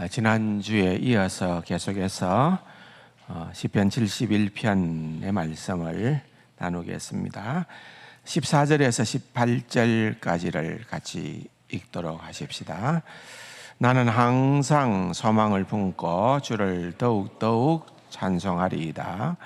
지난주에 이어서 계속해서 시편 71편의 말씀을 나누겠습니다. 14절에서 18절까지를 같이 읽도록 하십시다. 나는 항상 소망을 품고 주를 더욱더욱 찬송하리이다.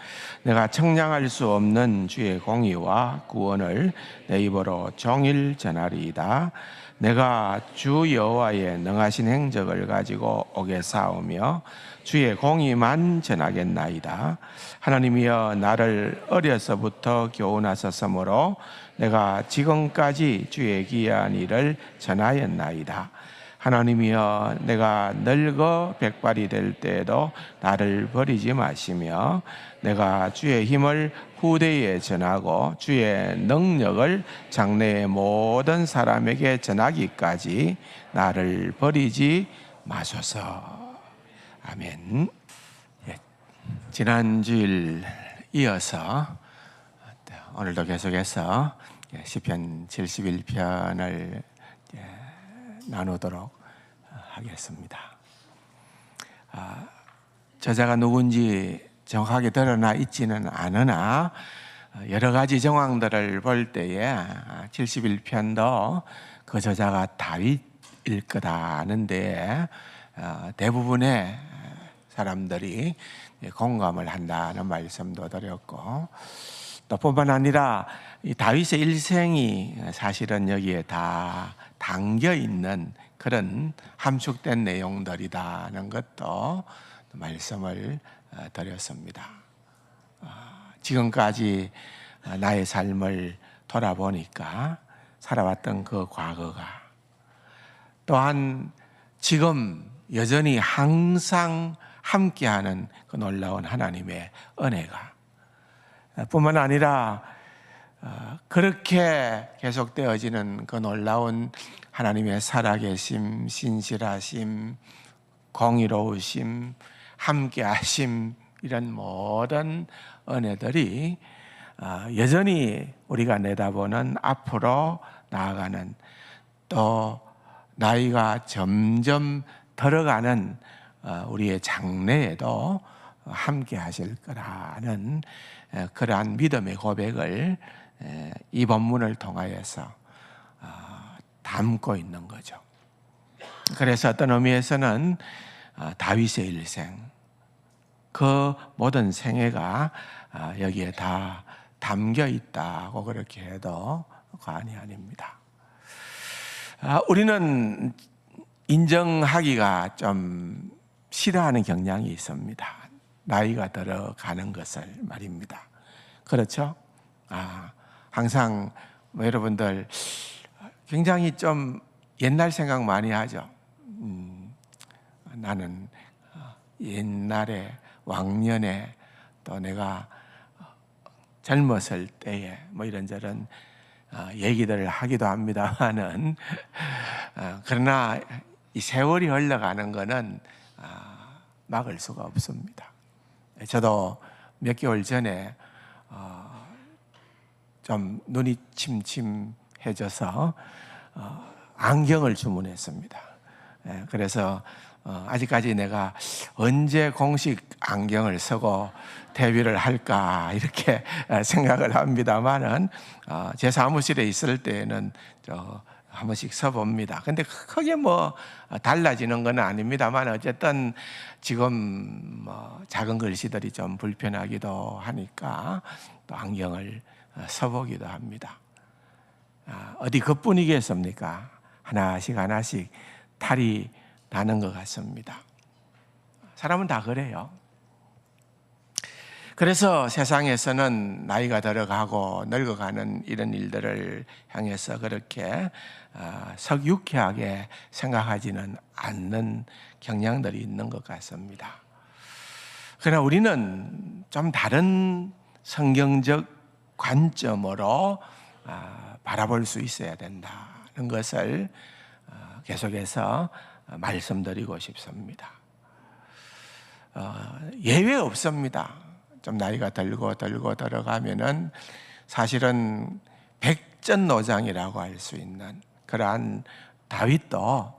내가 청량할 수 없는 주의 공의와 구원을 내 입으로 종일 전하리이다. 내가 주 여호와의 능하신 행적을 가지고 오게사오며 주의 공의만 전하겠나이다. 하나님이여, 나를 어려서부터 교훈하셨으므로 내가 지금까지 주의 귀한 일을 전하였나이다. 하나님이여, 내가 늙어 백발이 될 때에도 나를 버리지 마시며 내가 주의 힘을 후대에 전하고 주의 능력을 장래의 모든 사람에게 전하기까지 나를 버리지 마소서. 아멘. 지난주일 이어서 오늘도 계속해서 시편 71편을 나누도록 하겠습니다. 저자가 누군지 정확하게 드러나 있지는 않으나 여러 가지 정황들을 볼 때에 71편도 그 저자가 다윗일 거다 하는데 대부분의 사람들이 공감을 한다는 말씀도 드렸고, 또 뿐만 아니라 이 다윗의 일생이 사실은 여기에 다 담겨 있는 그런 함축된 내용들이다는 것도 말씀을 드렸습니다. 지금까지 나의 삶을 돌아보니까 살아왔던 그 과거가, 또한 지금 여전히 항상 함께하는 그 놀라운 하나님의 은혜가 뿐만 아니라 그렇게 계속되어지는 그 놀라운 하나님의 살아계심, 신실하심, 공의로우심, 함께하심, 이런 모든 은혜들이 여전히 우리가 내다보는 앞으로 나아가는, 또 나이가 점점 들어가는 우리의 장래에도 함께 하실 거라는 그러한 믿음의 고백을 이 본문을 통하여서 담고 있는 거죠. 그래서 어떤 의미에서는 다윗의 일생, 그 모든 생애가 여기에 다 담겨 있다고 그렇게 해도 과언이 아닙니다. 우리는 인정하기가 좀 싫어하는 경향이 있습니다. 나이가 들어가는 것을 말입니다. 그렇죠? 항상 여러분들 굉장히 좀 옛날 생각 많이 하죠. 나는 옛날에 왕년에, 또 내가 젊었을 때에 뭐 이런저런 얘기들을 하기도 합니다만은, 그러나 이 세월이 흘러가는 것은 막을 수가 없습니다. 저도 몇 개월 전에 좀 눈이 침침해져서 안경을 주문했습니다. 그래서 아직까지 내가 언제 공식 안경을 쓰고 데뷔를 할까 이렇게 생각을 합니다만은, 제 사무실에 있을 때는 한 번씩 써봅니다. 근데 크게 뭐 달라지는 건 아닙니다만, 어쨌든 지금 작은 글씨들이 좀 불편하기도 하니까 또 안경을 써보기도 합니다. 어디 그뿐이겠습니까? 하나씩 하나씩 탈이 나는 것 같습니다. 사람은 다 그래요. 그래서 세상에서는 나이가 들어가고 늙어가는 이런 일들을 향해서 그렇게 석유쾌하게 생각하지는 않는 경향들이 있는 것 같습니다. 그러나 우리는 좀 다른 성경적 관점으로 바라볼 수 있어야 된다는 것을 계속해서 말씀드리고 싶습니다. 예외 없습니다. 좀 나이가 들고 들어가면은 사실은 백전노장이라고 할 수 있는 그러한 다윗도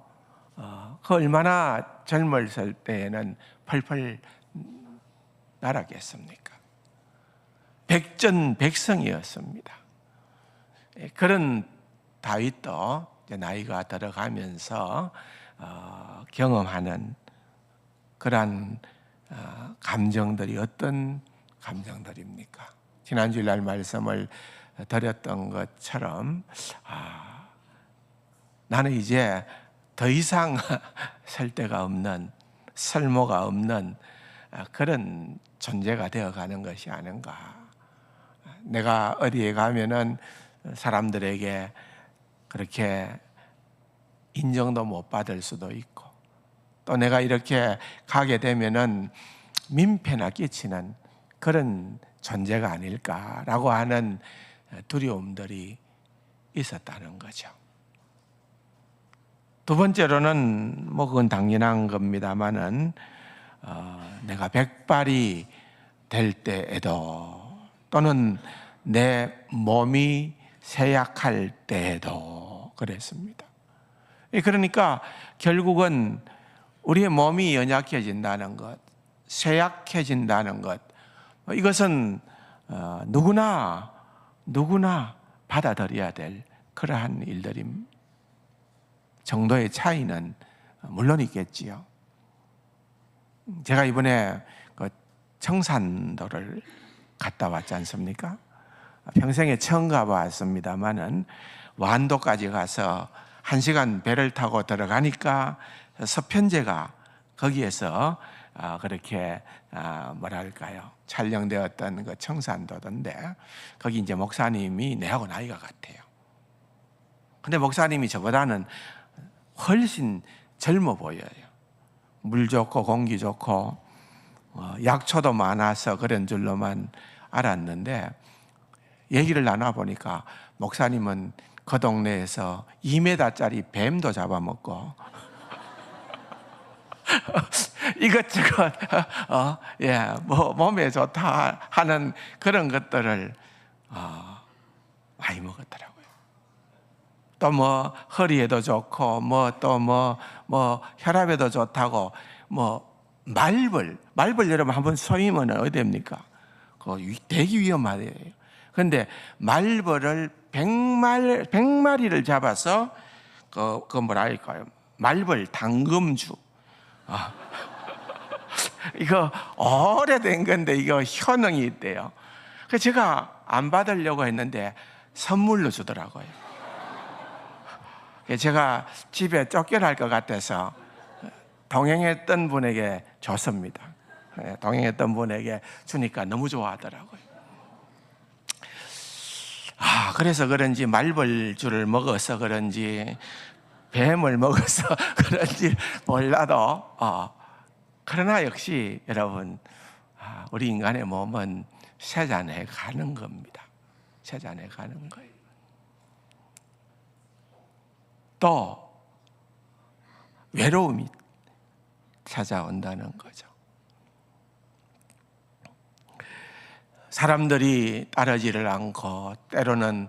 그 얼마나 젊었을 때에는 펄펄 날았겠습니까? 백전백승이었습니다. 그런 다윗도 이제 나이가 들어가면서 경험하는 그러한 감정들이 어떤 감정들입니까? 지난주일 날 말씀을 드렸던 것처럼 나는 이제 더 이상 설 데가 없는, 설모가 없는 그런 존재가 되어가는 것이 아닌가. 내가 어디에 가면은 사람들에게 그렇게 인정도 못 받을 수도 있고, 또 내가 이렇게 가게 되면은 민폐나 끼치는 그런 존재가 아닐까라고 하는 두려움들이 있었다는 거죠. 두 번째로는 그건 당연한 겁니다만은 내가 백발이 될 때에도, 또는 내 몸이 쇠약할 때에도 그랬습니다. 그러니까 결국은 우리의 몸이 연약해진다는 것, 쇠약해진다는 것, 이것은 누구나 받아들여야 될 그러한 일들임. 정도의 차이는 물론 있겠지요. 제가 이번에 그 청산도를 갔다 왔지 않습니까? 평생에 처음 가봤습니다만은 완도까지 가서 1시간 배를 타고 들어가니까 서편제가 거기에서 그렇게 뭐랄까요, 촬영되었던 그 청산도던데, 거기 이제 목사님이 내하고 나이가 같아요. 근데 목사님이 저보다는 훨씬 젊어 보여요. 물 좋고 공기 좋고 약초도 많아서 그런 줄로만 알았는데, 얘기를 나눠보니까 목사님은 그 동네에서 2m짜리 뱀도 잡아먹고 이것저것 몸에 좋다 하는 그런 것들을 많이 먹었더라고요. 또 허리에도 좋고 혈압에도 좋다고 말벌 여러분 한번 쏘이면 어디입니까? 되게 위험하대요. 그런데 말벌을 100마리를 잡아서 그 뭐랄까요, 말벌 당금주. 이거 오래된 건데 이거 효능이 있대요. 그래서 제가 안 받으려고 했는데 선물로 주더라고요. 제가 집에 쫓겨날 것 같아서 동행했던 분에게 줬습니다. 동행했던 분에게 주니까 너무 좋아하더라고요. 그래서 그런지 말벌주를 먹어서 그런지 뱀을 먹어서 그런지 몰라도 그러나 역시 여러분, 우리 인간의 몸은 쇠잔해 가는 겁니다. 쇠잔해 가는 거예요. 또 외로움이 찾아온다는 거죠. 사람들이 따르지를 않고, 때로는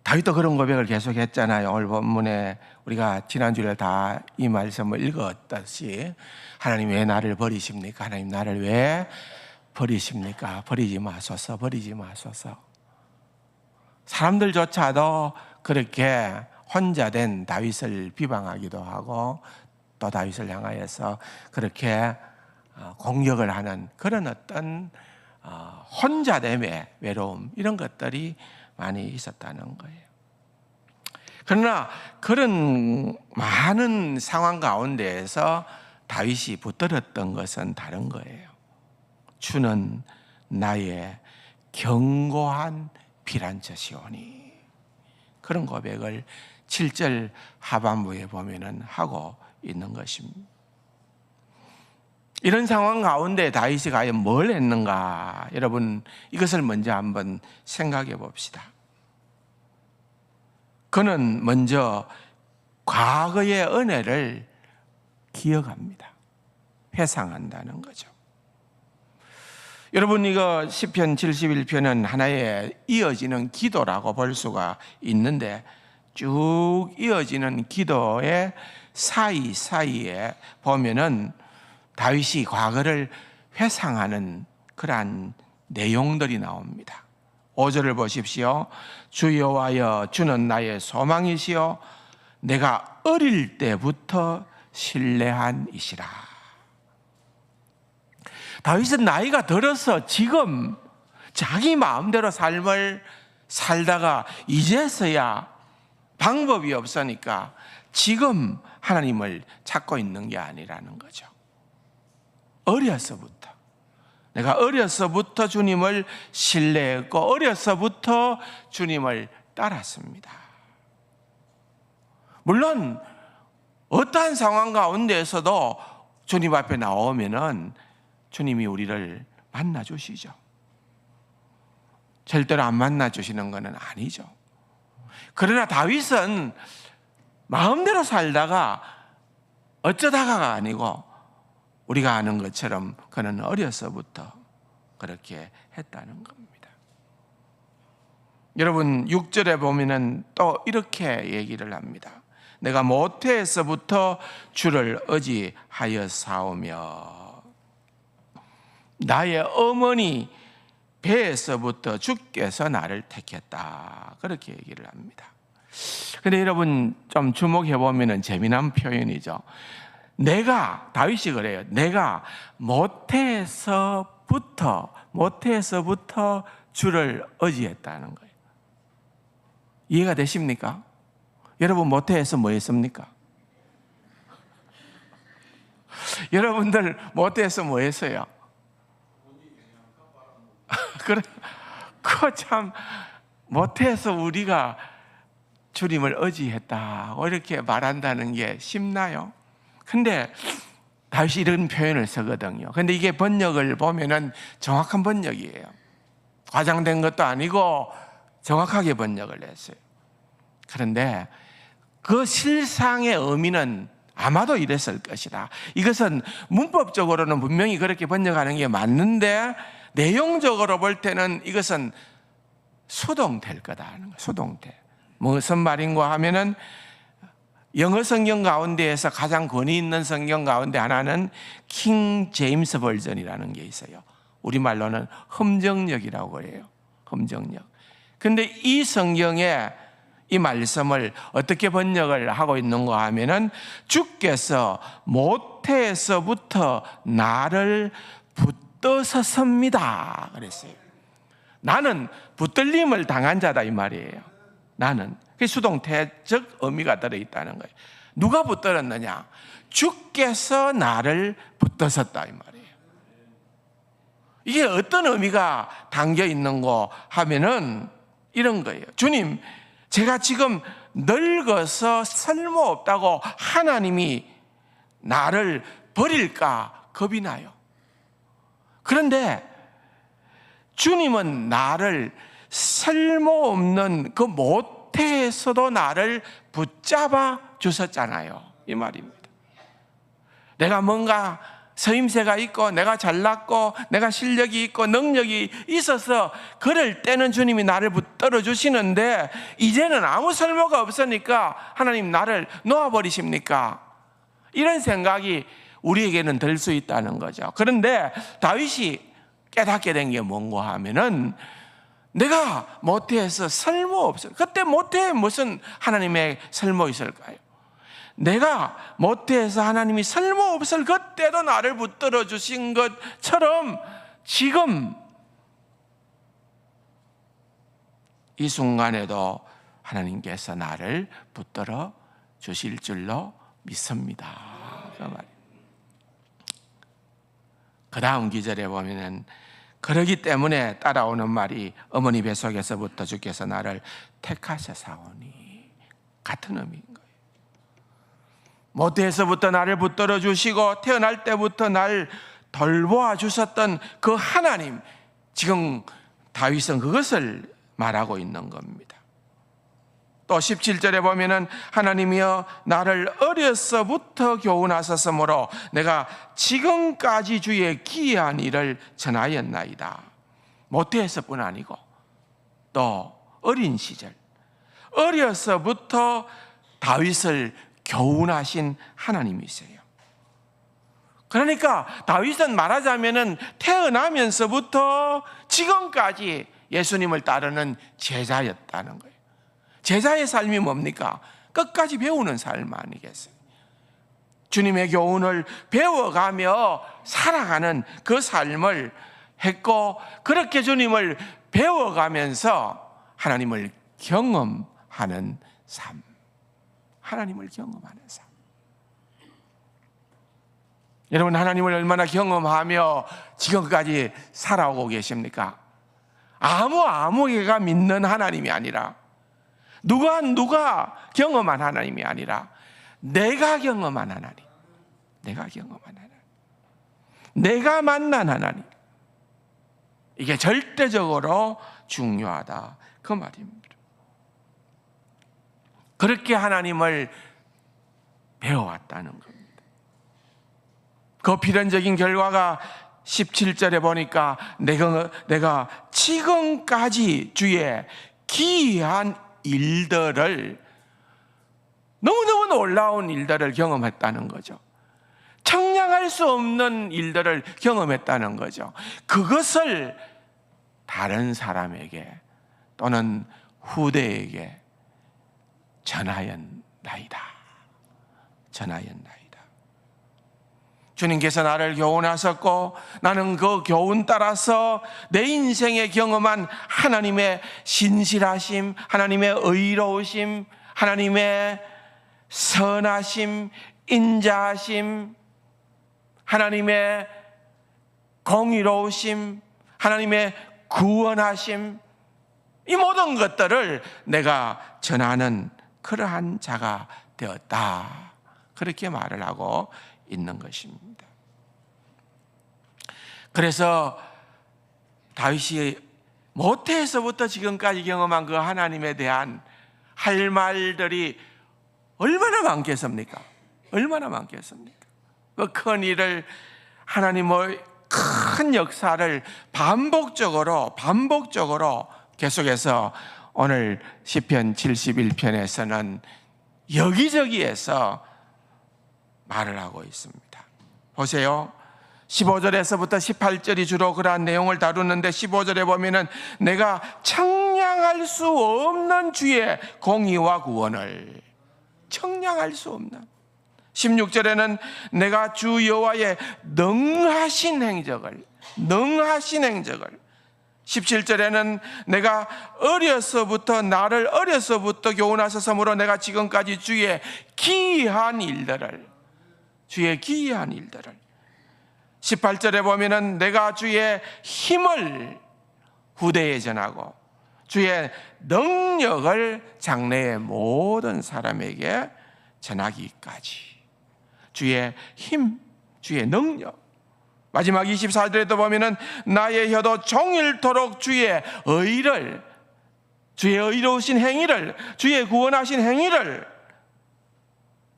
다윗도 그런 고백을 계속했잖아요. 오늘 본문에 우리가 지난주에 다 이 말씀을 읽었듯이, 하나님 왜 나를 버리십니까? 하나님 나를 왜 버리십니까? 버리지 마소서, 버리지 마소서. 사람들조차도 그렇게 혼자 된 다윗을 비방하기도 하고, 또 다윗을 향하여서 그렇게 공격을 하는 그런 어떤 혼자됨의 외로움, 이런 것들이 많이 있었다는 거예요. 그러나 그런 많은 상황 가운데에서 다윗이 붙들었던 것은 다른 거예요. 주는 나의 견고한 피난처시오니, 그런 고백을 7절 하반부에 보면은 하고 있는 것입니다. 이런 상황 가운데 다윗이 과연 뭘 했는가? 여러분, 이것을 먼저 한번 생각해 봅시다. 그는 먼저 과거의 은혜를 기억합니다. 회상한다는 거죠. 여러분, 이거 시편 71편은 하나의 이어지는 기도라고 볼 수가 있는데, 쭉 이어지는 기도의 사이사이에 보면은 다윗이 과거를 회상하는 그러한 내용들이 나옵니다. 5절을 보십시오. 주 여호와여, 주는 나의 소망이시요 내가 어릴 때부터 신뢰한 이시라. 다윗은 나이가 들어서 지금 자기 마음대로 삶을 살다가 이제서야 방법이 없으니까 지금 하나님을 찾고 있는 게 아니라는 거죠. 어려서부터, 내가 어려서부터 주님을 신뢰했고 어려서부터 주님을 따랐습니다. 물론 어떠한 상황 가운데에서도 주님 앞에 나오면은 주님이 우리를 만나 주시죠. 절대로 안 만나 주시는 것은 아니죠. 그러나 다윗은 마음대로 살다가 어쩌다가가 아니고 우리가 아는 것처럼 그는 어려서부터 그렇게 했다는 겁니다. 여러분 6절에 보면은 또 이렇게 얘기를 합니다. 내가 모태에서부터 주를 의지하였사오며 나의 어머니 배에서부터 주께서 나를 택했다. 그렇게 얘기를 합니다. 근데 여러분 좀 주목해 보면은 재미난 표현이죠. 다윗이 그래요. 내가 모태에서부터 주를 의지했다는 거예요. 이해가 되십니까? 여러분 모태에서 뭐 했습니까? 여러분들 모태에서 뭐 했어요? 그래, 참 모태에서 우리가 주님을 의지했다고 이렇게 말한다는 게 쉽나요? 근데 다윗이 이런 표현을 쓰거든요. 근데 이게 번역을 보면은 정확한 번역이에요. 과장된 것도 아니고 정확하게 번역을 했어요. 그런데 그 실상의 의미는 아마도 이랬을 것이다. 이것은 문법적으로는 분명히 그렇게 번역하는 게 맞는데 내용적으로 볼 때는 이것은 수동태일 거다 하는 거예요. 수동태. 무슨 말인가 하면은 영어 성경 가운데에서 가장 권위 있는 성경 가운데 하나는 킹 제임스 버전이라는 게 있어요. 우리말로는 흠정역이라고 해요. 흠정역. 근데 이 성경에 이 말씀을 어떻게 번역을 하고 있는가 하면은 주께서 모태에서부터 나를 붙드셨습니다 그랬어요. 나는 붙들림을 당한 자다 이 말이에요. 나는 그 수동태적 의미가 들어있다는 거예요. 누가 붙들었느냐? 주께서 나를 붙드셨다 이 말이에요. 이게 어떤 의미가 담겨 있는가 하면은 이런 거예요. 주님, 제가 지금 늙어서 쓸모없다고 하나님이 나를 버릴까 겁이 나요. 그런데 주님은 나를 쓸모없는 그 모태에서도 나를 붙잡아 주셨잖아요. 이 말입니다. 내가 뭔가 서임새가 있고 내가 잘났고 내가 실력이 있고 능력이 있어서 그럴 때는 주님이 나를 붙들어 주시는데 이제는 아무 쓸모가 없으니까 하나님 나를 놓아버리십니까? 이런 생각이 우리에게는 들 수 있다는 거죠. 그런데 다윗이 깨닫게 된 게 뭔가 하면은 내가 모태에서 쓸모없어요. 그때 모태에 무슨 하나님의 쓸모 있을까요? 내가 모태에서 하나님이 쓸모없을 그때도 나를 붙들어 주신 것처럼 지금 이 순간에도 하나님께서 나를 붙들어 주실 줄로 믿습니다. 그 다음 기절에 보면은 그러기 때문에 따라오는 말이 어머니 뱃속에서부터 주께서 나를 택하셔사오니 같은 의미인 거예요. 모태에서부터 나를 붙들어 주시고 태어날 때부터 날 돌보아 주셨던 그 하나님, 지금 다윗은 그것을 말하고 있는 겁니다. 또 17절에 보면은 하나님이여 나를 어려서부터 교훈하셨으므로 내가 지금까지 주의 기이한 일을 전하였나이다. 모태에서뿐 아니고 또 어린 시절, 어려서부터 다윗을 교훈하신 하나님이세요. 그러니까 다윗은 말하자면은 태어나면서부터 지금까지 예수님을 따르는 제자였다는 거예요. 제자의 삶이 뭡니까? 끝까지 배우는 삶 아니겠어요? 주님의 교훈을 배워가며 살아가는 그 삶을 했고, 그렇게 주님을 배워가면서 하나님을 경험하는 삶, 하나님을 경험하는 삶. 여러분, 하나님을 얼마나 경험하며 지금까지 살아오고 계십니까? 아무개가 믿는 하나님이 아니라, 누가 경험한 하나님이 아니라 내가 경험한 하나님, 내가 경험한 하나님, 내가 만난 하나님, 이게 절대적으로 중요하다, 그 말입니다. 그렇게 하나님을 배워왔다는 겁니다. 그 필연적인 결과가 17절에 보니까 내가 지금까지 주의 기이한 일들을, 너무너무 놀라운 일들을 경험했다는 거죠. 청량할 수 없는 일들을 경험했다는 거죠. 그것을 다른 사람에게 또는 후대에게 전하였나이다. 주님께서 나를 교훈하셨고, 나는 그 교훈 따라서 내 인생에 경험한 하나님의 신실하심, 하나님의 의로우심, 하나님의 선하심, 인자하심, 하나님의 공의로우심, 하나님의 구원하심, 이 모든 것들을 내가 전하는 그러한 자가 되었다, 그렇게 말을 하고 있는 것입니다. 그래서 다윗이 모태에서부터 지금까지 경험한 그 하나님에 대한 할 말들이 얼마나 많겠습니까? 얼마나 많겠습니까? 그 큰 일을, 하나님의 큰 역사를 반복적으로 계속해서 오늘 시편 71편에서는 여기저기에서 말을 하고 있습니다. 보세요. 15절에서부터 18절이 주로 그러한 내용을 다루는데, 15절에 보면은 내가 청량할 수 없는 주의 공의와 구원을, 청량할 수 없는. 16절에는 내가 주 여호와의 능하신 행적을, 17절에는 내가 나를 어려서부터 교훈하셨으므로 내가 지금까지 주의 기이한 일들을, 18절에 보면은 내가 주의 힘을 후대에 전하고 주의 능력을 장래의 모든 사람에게 전하기까지, 주의 힘, 주의 능력. 마지막 24절에도 보면은 나의 혀도 종일토록 주의 의를, 주의 의로우신 행위를, 주의 구원하신 행위를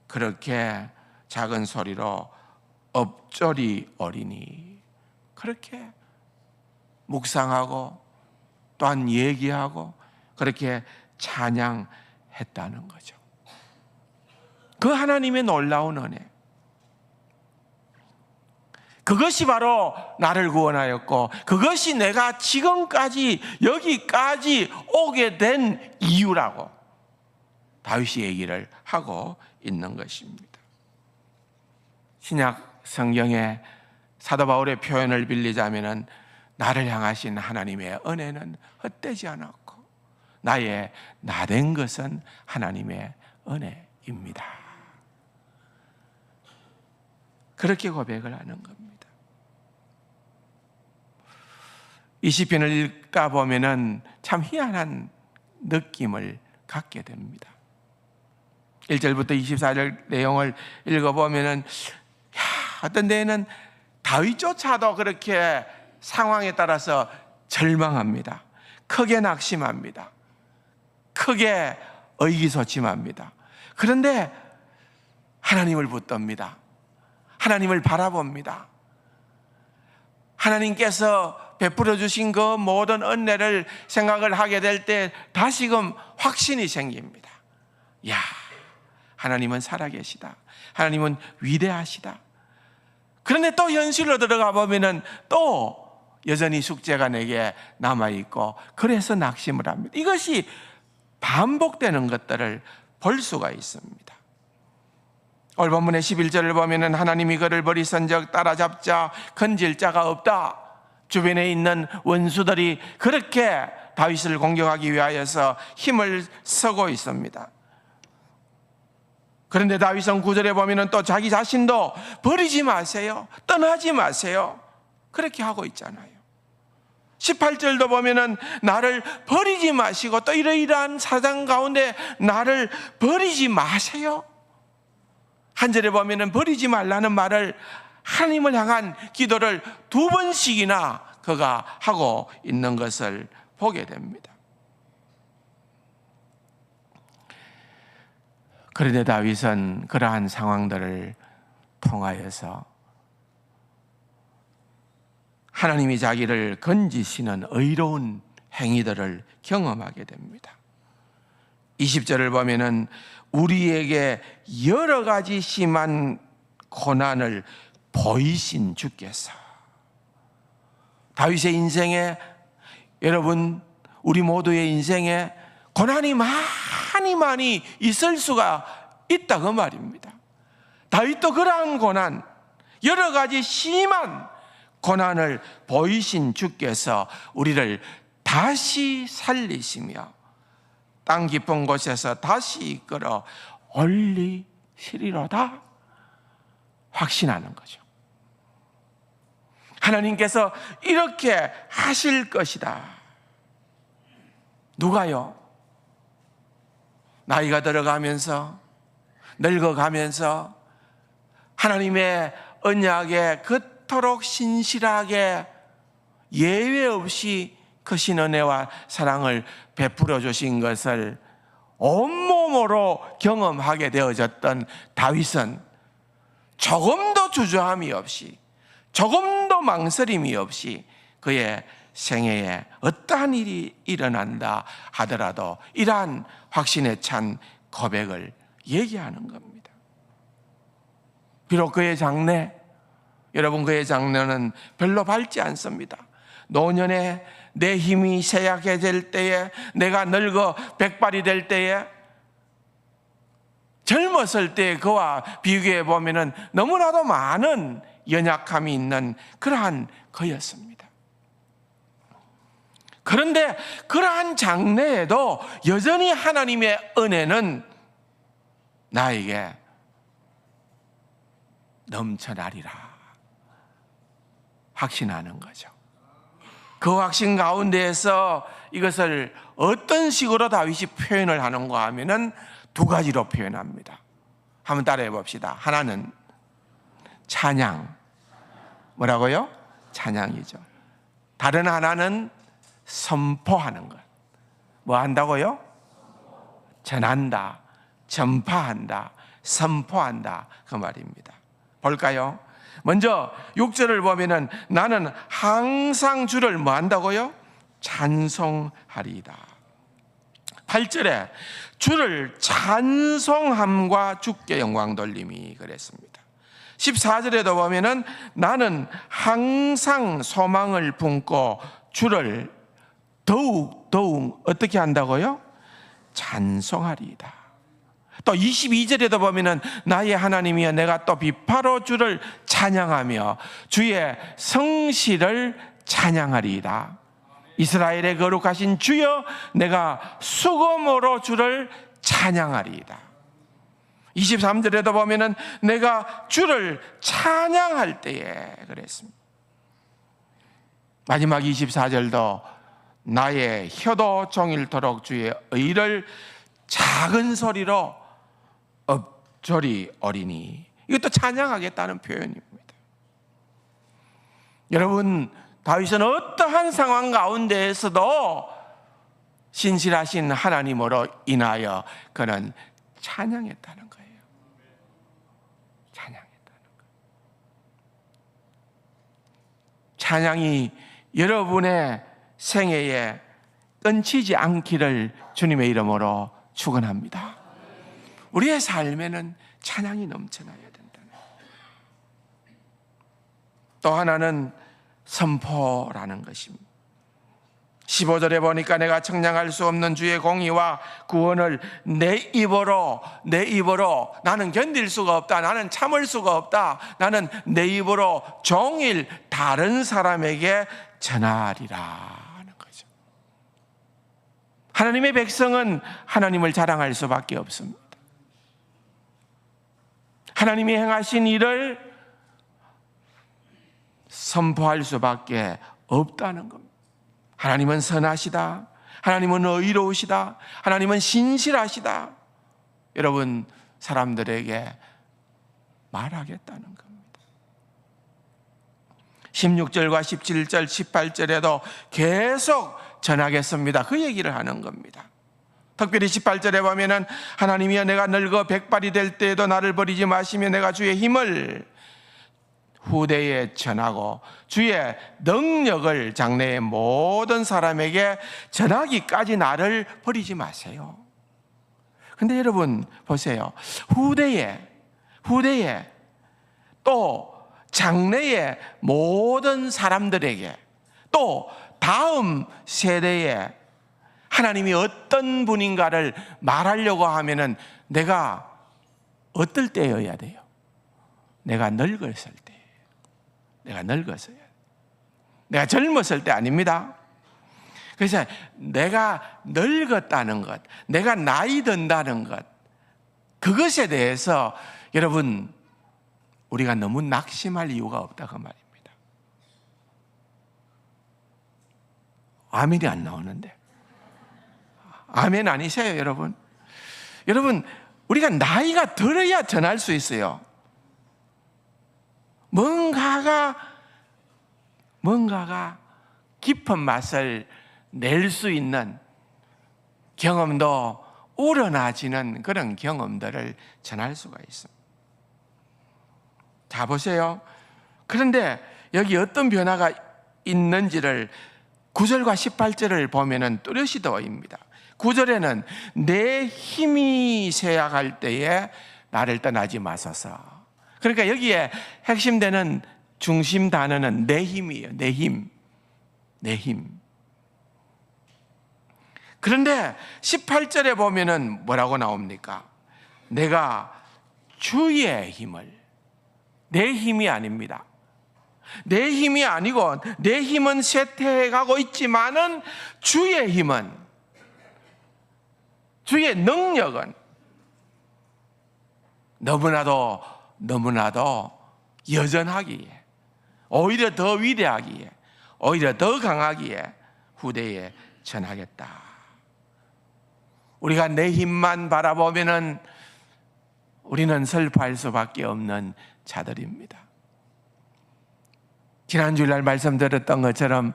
그렇게 작은 소리로 엎조리 어리니, 그렇게 묵상하고 또한 얘기하고 그렇게 찬양했다는 거죠. 그 하나님의 놀라운 은혜, 그것이 바로 나를 구원하였고, 그것이 내가 지금까지 여기까지 오게 된 이유라고 다윗이 얘기를 하고 있는 것입니다. 신약 성경에 사도 바울의 표현을 빌리자면은 나를 향하신 하나님의 은혜는 헛되지 않았고 나의 나된 것은 하나님의 은혜입니다. 그렇게 고백을 하는 겁니다. 이 시편을 읽다 보면은 참 희한한 느낌을 갖게 됩니다. 1절부터 24절 내용을 읽어보면은 어떤 데에는 다윗조차도 그렇게 상황에 따라서 절망합니다. 크게 낙심합니다. 크게 의기소침합니다. 그런데 하나님을 붙듭니다. 하나님을 바라봅니다. 하나님께서 베풀어 주신 그 모든 은혜를 생각을 하게 될 때 다시금 확신이 생깁니다. 야, 하나님은 살아계시다. 하나님은 위대하시다. 그런데 또 현실로 들어가 보면은 또 여전히 숙제가 내게 남아있고, 그래서 낙심을 합니다. 이것이 반복되는 것들을 볼 수가 있습니다. 오늘 본문의 11절을 보면은 하나님이 그를 버리선적 따라잡자 건질 자가 없다. 주변에 있는 원수들이 그렇게 다윗을 공격하기 위하여서 힘을 쓰고 있습니다. 그런데 다윗은 9절에 보면은 또 자기 자신도 버리지 마세요, 떠나지 마세요, 그렇게 하고 있잖아요. 18절도 보면은 나를 버리지 마시고 또 이러이러한 사정 가운데 나를 버리지 마세요. 한 절에 보면은 버리지 말라는 말을, 하나님을 향한 기도를 2번씩이나 그가 하고 있는 것을 보게 됩니다. 그런데 다윗은 그러한 상황들을 통하여서 하나님이 자기를 건지시는 의로운 행위들을 경험하게 됩니다. 20절을 보면은 우리에게 여러 가지 심한 고난을 보이신 주께서, 다윗의 인생에, 여러분 우리 모두의 인생에 고난이 많이 있을 수가 있다 그 말입니다. 다윗도 그러한 고난, 여러 가지 심한 고난을 보이신 주께서 우리를 다시 살리시며 땅 깊은 곳에서 다시 이끌어 올리시리로다 확신하는 거죠. 하나님께서 이렇게 하실 것이다. 누가요? 나이가 들어가면서, 늙어가면서 하나님의 언약에 그토록 신실하게 예외 없이 크신 은혜와 사랑을 베풀어 주신 것을 온몸으로 경험하게 되어졌던 다윗은 조금도 주저함이 없이, 조금도 망설임이 없이 그의 생애에 어떠한 일이 일어난다 하더라도 이러한 확신에 찬 고백을 얘기하는 겁니다. 비록 그의 장래, 여러분 그의 장래는 별로 밝지 않습니다. 노년에 내 힘이 쇠약해질 때에, 내가 늙어 백발이 될 때에, 젊었을 때 그와 비교해 보면은 너무나도 많은 연약함이 있는 그러한 그였습니다. 그런데 그러한 장래에도 여전히 하나님의 은혜는 나에게 넘쳐나리라 확신하는 거죠. 그 확신 가운데에서 이것을 어떤 식으로 다윗이 표현을 하는가 하면은 2가지로 표현합니다. 한번 따라해 봅시다. 하나는 찬양, 뭐라고요? 찬양이죠. 다른 하나는 선포하는 것. 뭐 한다고요? 전한다, 전파한다, 선포한다 그 말입니다. 볼까요? 먼저 6절을 보면은 나는 항상 주를 뭐 한다고요? 찬송하리이다. 8절에 주를 찬송함과 주께 영광 돌림이 그랬습니다. 14절에도 보면은 나는 항상 소망을 품고 주를 더욱 어떻게 한다고요? 찬송하리이다. 또 22절에도 보면은 나의 하나님이여 내가 또 비파로 주를 찬양하며 주의 성실을 찬양하리이다. 이스라엘의 거룩하신 주여 내가 수금으로 주를 찬양하리이다. 23절에도 보면은 내가 주를 찬양할 때에 그랬습니다. 마지막 24절도 나의 혀도 종일토록 주의 의를 작은 소리로 엎조리 어리니, 이것도 찬양하겠다는 표현입니다. 여러분, 다윗은 어떠한 상황 가운데에서도 신실하신 하나님으로 인하여 그는 찬양했다는 거예요. 찬양했다는 거예요. 찬양이 여러분의 생애에 끊치지 않기를 주님의 이름으로 축원합니다. 우리의 삶에는 찬양이 넘쳐나야 된다는. 또 하나는 선포라는 것입니다. 15절에 보니까 내가 청량할 수 없는 주의 공의와 구원을 내 입으로 나는 견딜 수가 없다, 나는 참을 수가 없다, 나는 내 입으로 종일 다른 사람에게 전하리라 하는 거죠. 하나님의 백성은 하나님을 자랑할 수밖에 없습니다. 하나님이 행하신 일을 선포할 수밖에 없다는 겁니다. 하나님은 선하시다, 하나님은 의로우시다, 하나님은 신실하시다. 여러분, 사람들에게 말하겠다는 겁니다. 16절과 17절, 18절에도 계속 전하겠습니다, 그 얘기를 하는 겁니다. 특별히 18절에 보면은 하나님이여 내가 늙어 백발이 될 때에도 나를 버리지 마시며 내가 주의 힘을 후대에 전하고 주의 능력을 장래의 모든 사람에게 전하기까지 나를 버리지 마세요. 근데 여러분 보세요. 후대에 또 장래의 모든 사람들에게 또 다음 세대에 하나님이 어떤 분인가를 말하려고 하면은 내가 어떨 때여야 돼요? 내가 늙었을 때. 내가 늙었어요. 내가 젊었을 때 아닙니다. 그래서 내가 늙었다는 것, 내가 나이 든다는 것, 그것에 대해서 여러분 우리가 너무 낙심할 이유가 없다 그 말입니다. 아멘이 안 나오는데. 아멘 아니세요, 여러분? 여러분, 우리가 나이가 들어야 전할 수 있어요. 뭔가가 깊은 맛을 낼 수 있는 경험도 우러나지는 그런 경험들을 전할 수가 있습니다. 자, 보세요. 그런데 여기 어떤 변화가 있는지를 9절과 18절을 보면은 뚜렷이 보입니다. 9절에는 내 힘이 쇠약할 때에 나를 떠나지 마소서. 그러니까 여기에 핵심되는 중심 단어는 내 힘이에요. 내 힘. 그런데 18절에 보면은 뭐라고 나옵니까? 내가 주의 힘을. 내 힘이 아닙니다. 내 힘이 아니고 내 힘은 쇠퇴해가고 있지만은 주의 힘은, 주의 능력은 너무나도 여전하기에, 오히려 더 위대하기에, 오히려 더 강하기에 후대에 전하겠다. 우리가 내 힘만 바라보면은 우리는 슬퍼할 수밖에 없는 자들입니다. 지난 주일날 말씀드렸던 것처럼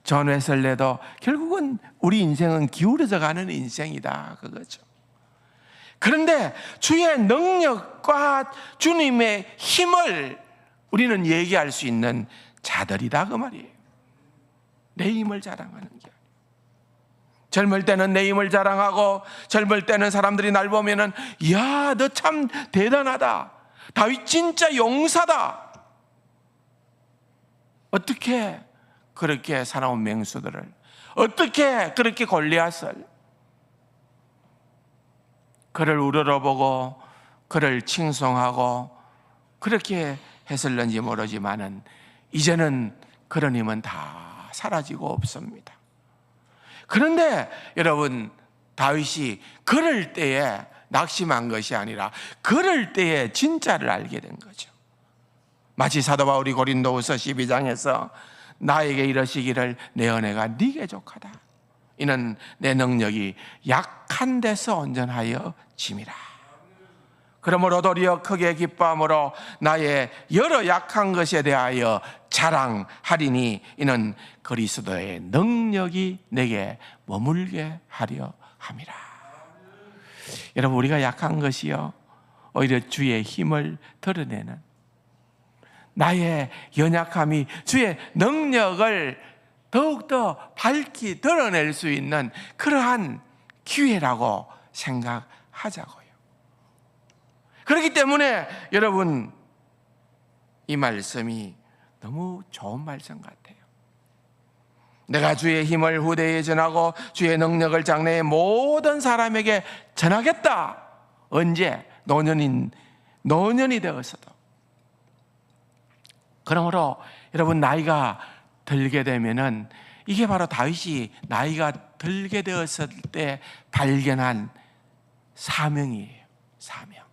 존 웨슬레도 결국은 우리 인생은 기울어져 가는 인생이다 그거죠. 그런데 주의 능력과 주님의 힘을 우리는 얘기할 수 있는 자들이다 그 말이에요. 내 힘을 자랑하는 게. 젊을 때는 내 힘을 자랑하고, 젊을 때는 사람들이 날 보면은 야, 너 참 대단하다, 다윗 진짜 용사다. 어떻게 그렇게 살아온 맹수들을, 어떻게 그렇게 골리앗을, 그를 우러러보고 그를 칭송하고 그렇게 했을는지 모르지만은 이제는 그런 힘은 다 사라지고 없습니다. 그런데 여러분, 다윗이 그럴 때에 낙심한 것이 아니라 그럴 때에 진짜를 알게 된 거죠. 마치 사도 바울이 고린도후서 12장에서 나에게 이러시기를 내 은혜가 네게 족하다. 이는 내 능력이 약한 데서 온전하여 짐이라. 그러므로 도리어 크게 기뻐함으로 나의 여러 약한 것에 대하여 자랑하리니 이는 그리스도의 능력이 내게 머물게 하려 함이라. 여러분, 우리가 약한 것이요 오히려 주의 힘을 드러내는, 나의 연약함이 주의 능력을 더욱더 밝히 드러낼 수 있는 그러한 기회라고 생각하자고요. 그렇기 때문에 여러분, 이 말씀이 너무 좋은 말씀 같아요. 내가 주의 힘을 후대에 전하고 주의 능력을 장래의 모든 사람에게 전하겠다. 언제? 노년이 되어서도. 그러므로 여러분, 나이가 들게 되면은 이게 바로 다윗이 나이가 들게 되었을 때 발견한 사명이에요. 사명.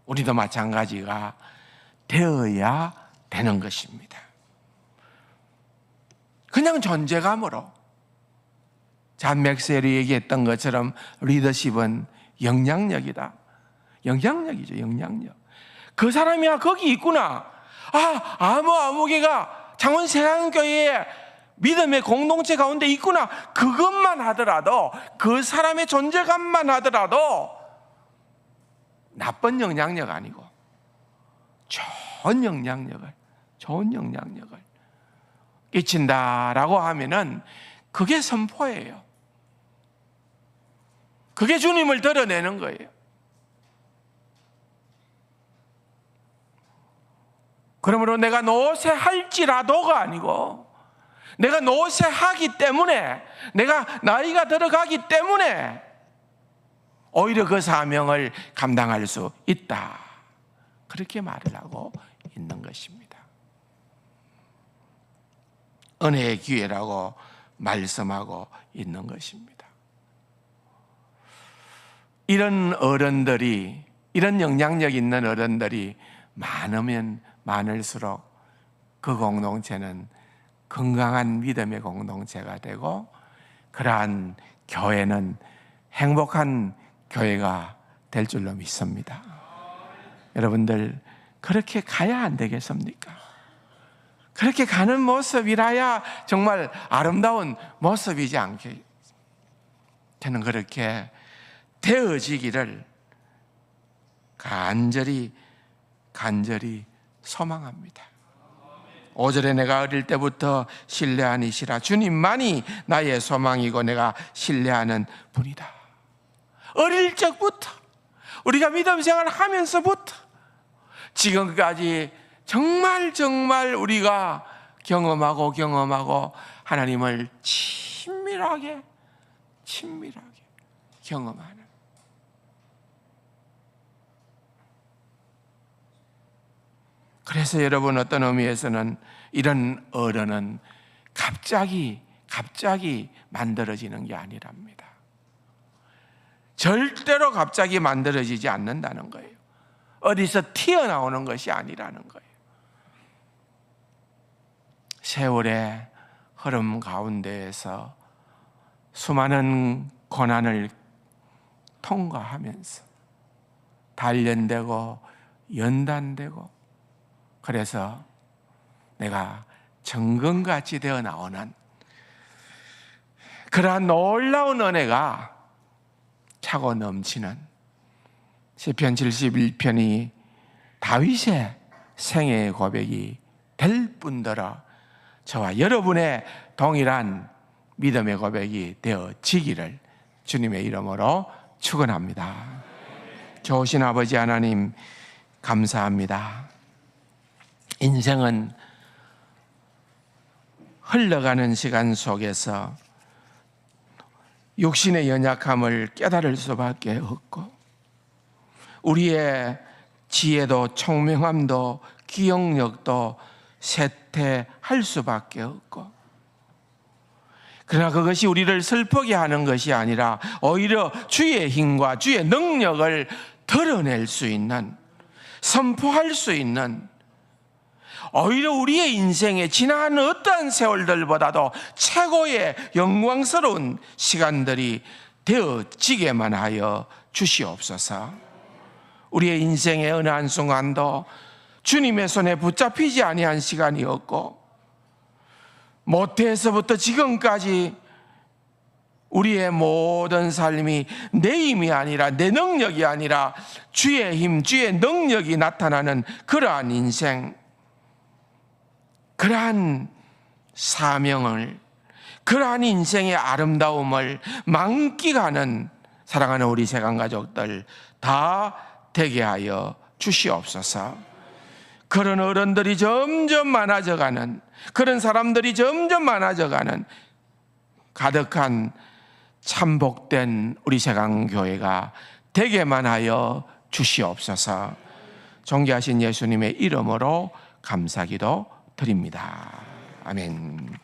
우리도 마찬가지가 되어야 되는 것입니다. 그냥 존재감으로 잔 맥셀이 얘기했던 것처럼 리더십은 영향력이다. 영향력이죠. 영향력. 그 사람이야 거기 있구나. 아무개가 창원 세강교회에 믿음의 공동체 가운데 있구나. 그것만 하더라도, 그 사람의 존재감만 하더라도 나쁜 영향력 아니고 좋은 영향력을 끼친다라고 하면은 그게 선포예요. 그게 주님을 드러내는 거예요. 그러므로 내가 노쇠할지라도가 아니고, 내가 노쇠하기 때문에, 내가 나이가 들어가기 때문에 오히려 그 사명을 감당할 수 있다. 그렇게 말을 하고 있는 것입니다. 은혜의 기회라고 말씀하고 있는 것입니다. 이런 어른들이, 이런 영향력 있는 어른들이 많으면 많을수록 그 공동체는 건강한 믿음의 공동체가 되고, 그러한 교회는 행복한 교회가 될 줄로 믿습니다. 여러분들, 그렇게 가야 안 되겠습니까? 그렇게 가는 모습이라야 정말 아름다운 모습이지 않게, 저는 그렇게 되어지기를 간절히 소망합니다. 5절에 내가 어릴 때부터 신뢰하니시라. 주님만이 나의 소망이고 내가 신뢰하는 분이다. 어릴 적부터, 우리가 믿음 생활을 하면서부터 지금까지 정말 우리가 경험하고 하나님을 친밀하게 경험하는, 그래서 여러분, 어떤 의미에서는 이런 어른은 갑자기 만들어지는 게 아니랍니다. 절대로 갑자기 만들어지지 않는다는 거예요. 어디서 튀어나오는 것이 아니라는 거예요. 세월의 흐름 가운데에서 수많은 고난을 통과하면서 단련되고 연단되고, 그래서 내가 정금같이 되어 나오는 그러한 놀라운 은혜가 차고 넘치는 시편 71편이 다윗의 생애의 고백이 될 뿐더러 저와 여러분의 동일한 믿음의 고백이 되어지기를 주님의 이름으로 축원합니다. 좋으신 아버지 하나님, 감사합니다. 인생은 흘러가는 시간 속에서 육신의 연약함을 깨달을 수밖에 없고, 우리의 지혜도 총명함도 기억력도 쇠퇴할 수밖에 없고, 그러나 그것이 우리를 슬프게 하는 것이 아니라 오히려 주의 힘과 주의 능력을 드러낼 수 있는, 선포할 수 있는, 오히려 우리의 인생에 지난 어떠한 세월들보다도 최고의 영광스러운 시간들이 되어지게만 하여 주시옵소서. 우리의 인생의 어느 한순간도 주님의 손에 붙잡히지 아니한 시간이었고, 모태에서부터 지금까지 우리의 모든 삶이 내 힘이 아니라 내 능력이 아니라 주의 힘, 주의 능력이 나타나는 그러한 인생, 그러한 사명을, 그러한 인생의 아름다움을 만끽하는 사랑하는 우리 세간 가족들 다 되게 하여 주시옵소서. 그런 어른들이 점점 많아져가는, 그런 사람들이 점점 많아져가는 가득한 참복된 우리 세강교회가 되게만 하여 주시옵소서. 존귀하신 예수님의 이름으로 감사기도 드립니다. 아멘.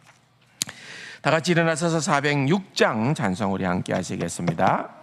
다 같이 일어나서서 406장 찬송 우리 함께 하시겠습니다.